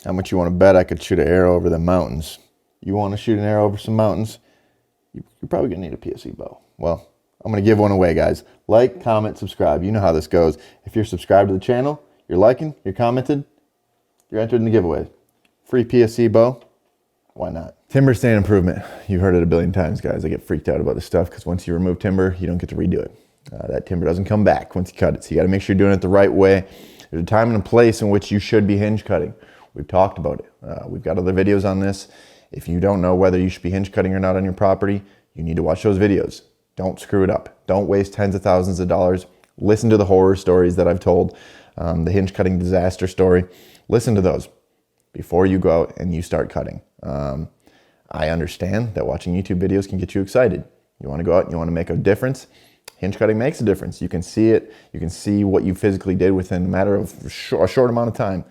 How much you want to bet I could shoot an arrow over the mountains? You want to shoot an arrow over some mountains? You're probably going to need a PSE bow. Well, I'm going to give one away, guys. Like, comment, subscribe. You know how this goes. If you're subscribed to the channel, you're liking, you're commented, you're entered in the giveaway. Free PSE bow. Why not? Timber stand improvement. You've heard it a billion times, guys. I get freaked out about this stuff because once you remove timber, you don't get to redo it. That timber doesn't come back once you cut it. So you got to make sure you're doing it the right way. There's a time and a place in which you should be hinge cutting. We've talked about it. We've got other videos on this. If you don't know whether you should be hinge cutting or not on your property, you need to watch those videos. Don't screw it up. Don't waste tens of thousands of dollars. Listen to the horror stories that I've told, the hinge cutting disaster story. Listen to those before you go out and you start cutting. I understand that watching YouTube videos can get you excited. You want to go out and you want to make a difference. Hinge cutting makes a difference. You can see it. You can see what you physically did within a matter of a short amount of time.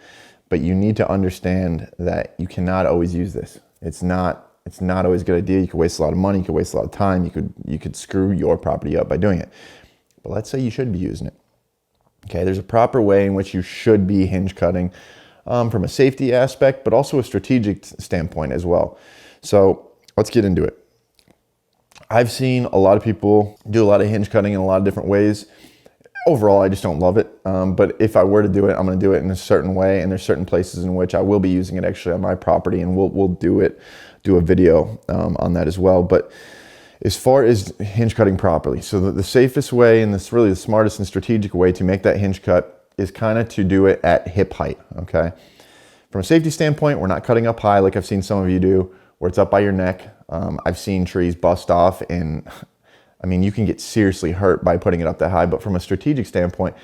But you need to understand that you cannot always use this. It's not always a good idea. You could waste a lot of money. You could waste a lot of time. You could screw your property up by doing it. But let's say you should be using it. Okay, there's a proper way in which you should be hinge cutting from a safety aspect, but also a strategic standpoint as well. So let's get into it. I've seen a lot of people do a lot of hinge cutting in a lot of different ways. Overall, I just don't love it. But if I were to do it, I'm going to do it in a certain way. And there's certain places in which I will be using it actually on my property, and we'll do a video on that as well. But as far as hinge cutting properly, so the safest way and this really the smartest and strategic way to make that hinge cut is kind of to do it at hip height. Okay. From a safety standpoint, we're not cutting up high like I've seen some of you do, where it's up by your neck. I've seen trees bust off, and I mean, you can get seriously hurt by putting it up that high. But from a strategic standpoint,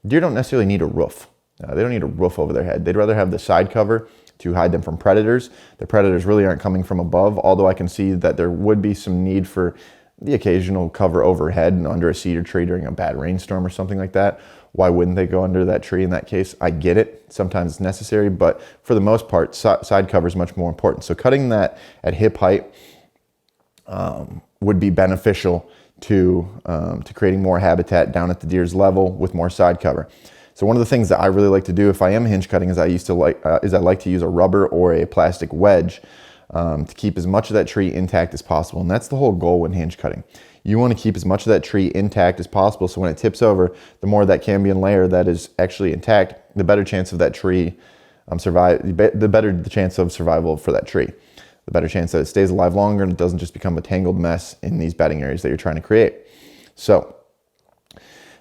deer don't necessarily need a roof. They don't need a roof over their head. They'd rather have the side cover to hide them from predators. The predators really aren't coming from above, although I can see that there would be some need for the occasional cover overhead and under a cedar tree during a bad rainstorm or something like that. Why wouldn't they go under that tree in that case? I get it. Sometimes it's necessary, but for the most part, side cover is much more important. So cutting that at hip height would be beneficial to creating more habitat down at the deer's level with more side cover. So one of the things that I really like to do if I am hinge cutting is I like to use a rubber or a plastic wedge to keep as much of that tree intact as possible. And that's the whole goal when hinge cutting. You want to keep as much of that tree intact as possible, so when it tips over, the more of that cambium layer that is actually intact, the better chance of that tree the better the chance of survival for that tree. The better chance that it stays alive longer and it doesn't just become a tangled mess in these bedding areas that you're trying to create. So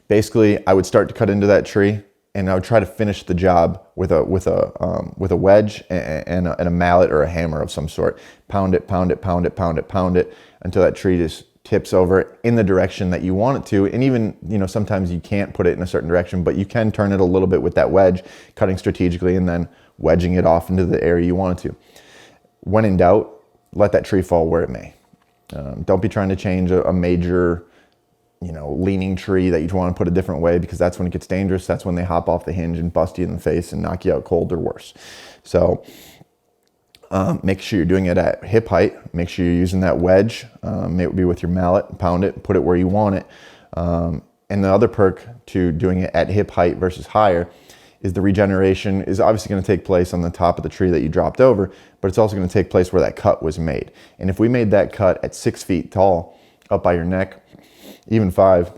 basically, I would start to cut into that tree, and I would try to finish the job with a wedge and a mallet or a hammer of some sort. Pound it until that tree just tips over in the direction that you want it to. And even, sometimes you can't put it in a certain direction, but you can turn it a little bit with that wedge, cutting strategically and then wedging it off into the area you want it to. When in doubt, let that tree fall where it may. Don't be trying to change a major, leaning tree that you want to put a different way, because that's when it gets dangerous. That's when they hop off the hinge and bust you in the face and knock you out cold or worse. So make sure you're doing it at hip height. Make sure you're using that wedge. Maybe with your mallet, pound it, put it where you want it. And the other perk to doing it at hip height versus higher is the regeneration is obviously going to take place on the top of the tree that you dropped over, but it's also going to take place where that cut was made. And if we made that cut at 6 feet tall, up by your neck, even 5,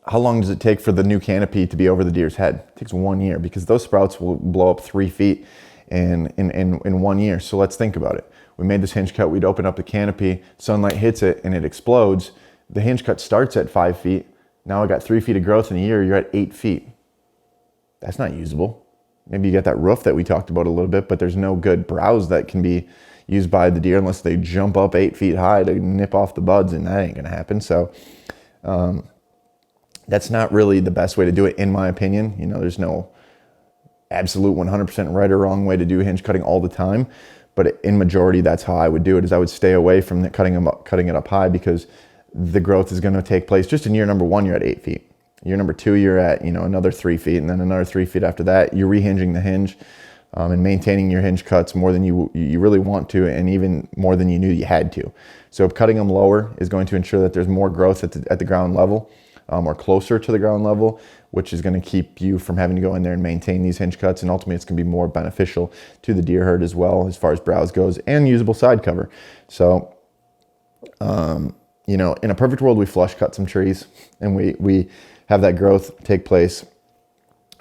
how long does it take for the new canopy to be over the deer's head? It takes 1 year, because those sprouts will blow up 3 feet in 1 year. So let's think about it. We made this hinge cut, we'd open up the canopy, sunlight hits it, and it explodes. The hinge cut starts at 5 feet. Now I got 3 feet of growth in a year, you're at 8 feet. That's not usable. Maybe you get that roof that we talked about a little bit, but there's no good browse that can be used by the deer unless they jump up 8 feet high to nip off the buds, and that ain't gonna happen. So that's not really the best way to do it, in my opinion. There's no absolute 100% right or wrong way to do hinge cutting all the time, but in majority, that's how I would do it. Is I would stay away from cutting it up high, because the growth is going to take place just in year number 1. You're at 8 feet. Year number 2, you're at another 3 feet, and then another 3 feet after that. You're rehinging the hinge and maintaining your hinge cuts more than you really want to, and even more than you knew you had to. So cutting them lower is going to ensure that there's more growth at the ground level. or closer to the ground level, which is going to keep you from having to go in there and maintain these hinge cuts. And ultimately, it's going to be more beneficial to the deer herd as well, as far as browse goes, and usable side cover. So, you know, in a perfect world, we flush cut some trees and we have that growth take place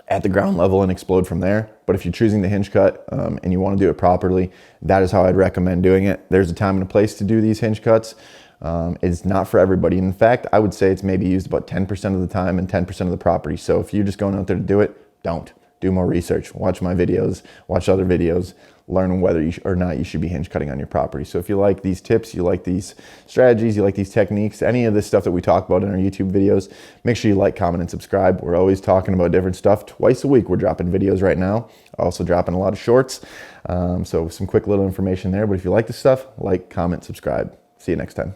at the ground level and explode from there. But if you're choosing the hinge cut and you want to do it properly, that is how I'd recommend doing it. There's a time and a place to do these hinge cuts. It's not for everybody. In fact, I would say it's maybe used about 10% of the time and 10% of the property. So if you're just going out there to do it, don't. Do more research, watch my videos, watch other videos, learn whether you or not you should be hinge cutting on your property. So if you like these tips, you like these strategies, you like these techniques, any of this stuff that we talk about in our YouTube videos, make sure you like, comment, and subscribe. We're always talking about different stuff. Twice a week, we're dropping videos right now. Also dropping a lot of shorts. So some quick little information there. But if you like this stuff, like, comment, subscribe. See you next time.